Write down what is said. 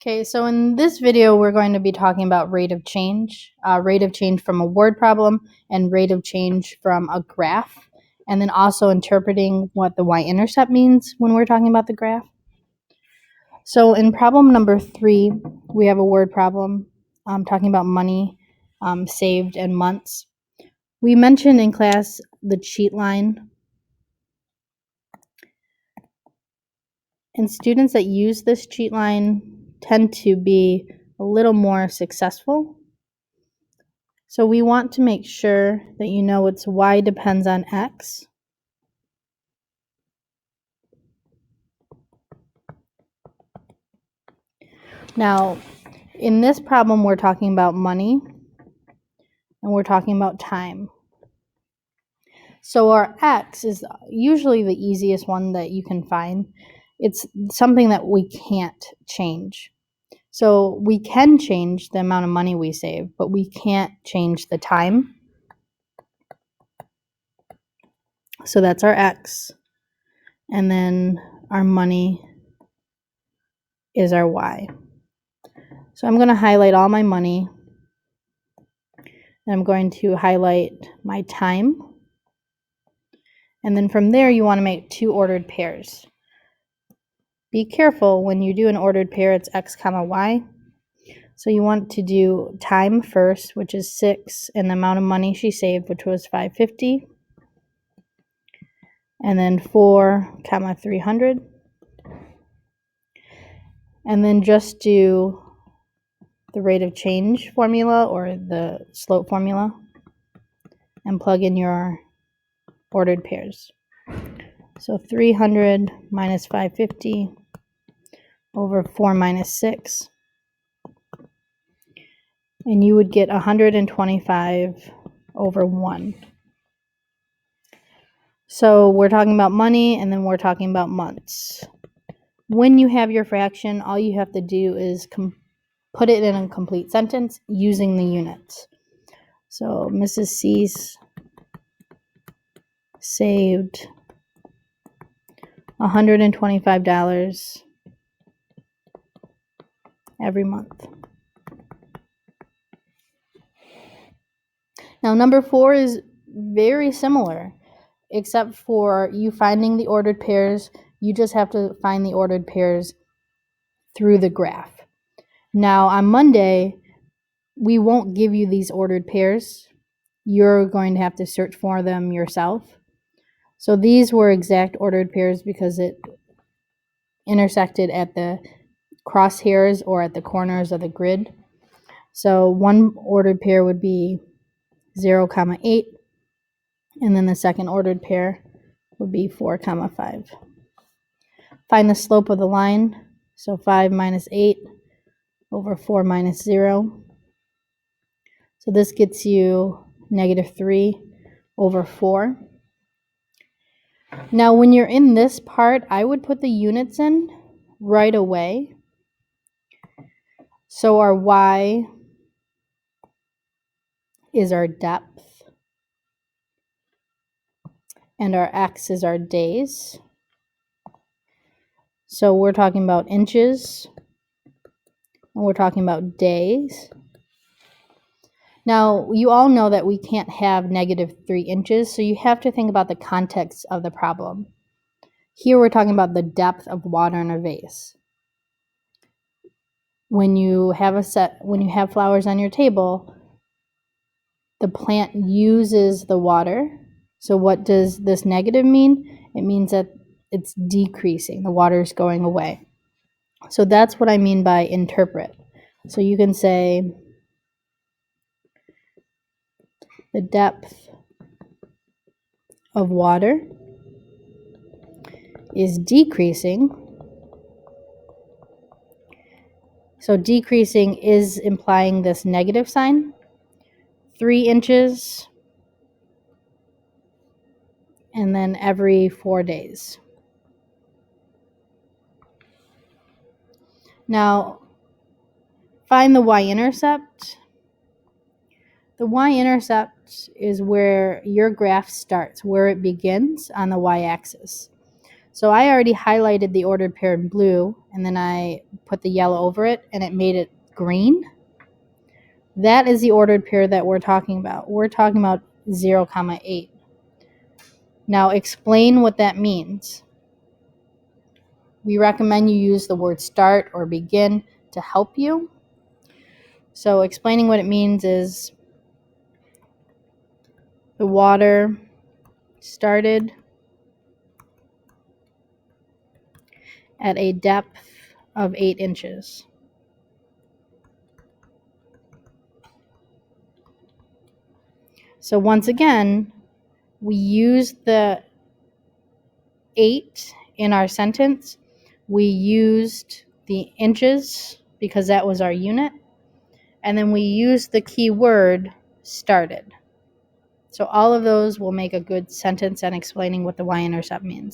Okay, so in this video, we're going to be talking about rate of change from a word problem and rate of change from a graph, and then also interpreting what the y-intercept means when we're talking about the graph. So in problem number 3, we have a word problem talking about money saved and months. We mentioned in class the cheat line. And students that use this cheat line tend to be a little more successful. So we want to make sure that you know it's y depends on x. Now, in this problem, we're talking about money and we're talking about time. So our x is usually the easiest one that you can find. It's something that we can't change. So we can change the amount of money we save, but we can't change the time. So that's our x. And then our money is our y. So I'm going to highlight all my money. And I'm going to highlight my time. And then from there, you want to make 2 ordered pairs. Be careful when you do an ordered pair, it's x comma y. So you want to do time first, which is 6, and the amount of money she saved, which was $550. And then 4 comma 300. And then just do the rate of change formula or the slope formula and plug in your ordered pairs. So 300 minus 550 over 4 minus 6. And you would get 125 over 1. So we're talking about money and then we're talking about months. When you have your fraction, all you have to do is put it in a complete sentence using the units. So Mrs. C's saved $125 every month. Now number 4 is very similar, except for you finding the ordered pairs. You just have to find the ordered pairs through the graph. Now on Monday, we won't give you these ordered pairs. You're going to have to search for them yourself. So these were exact ordered pairs because it intersected at the crosshairs or at the corners of the grid. So one ordered pair would be 0, 8, and then the second ordered pair would be 4, 5. Find the slope of the line. So 5 minus 8 over 4 minus 0. So this gets you negative 3 over 4. Now when you're in this part, I would put the units in right away. So our y is our depth, and our x is our days. So we're talking about inches, and we're talking about days. Now, you all know that we can't have negative 3 inches, so you have to think about the context of the problem. Here we're talking about the depth of water in a vase. When you have flowers on your table, the plant uses the water. So what does this negative mean? It means that it's decreasing. The water is going away. So that's what I mean by interpret. So you can say the depth of water is decreasing. So decreasing is implying this negative sign. 3 inches, and then every 4 days. Now, find the y-intercept. The y-intercept is where your graph starts, where it begins on the y-axis. So I already highlighted the ordered pair in blue, and then I put the yellow over it, and it made it green. That is the ordered pair that we're talking about. We're talking about 0, 8. Now explain what that means. We recommend you use the word start or begin to help you. So explaining what it means is the water started at a depth of 8 inches. So once again, we use the 8 in our sentence. We used the inches because that was our unit. And then we used the key word started. So all of those will make a good sentence and explaining what the y-intercept means.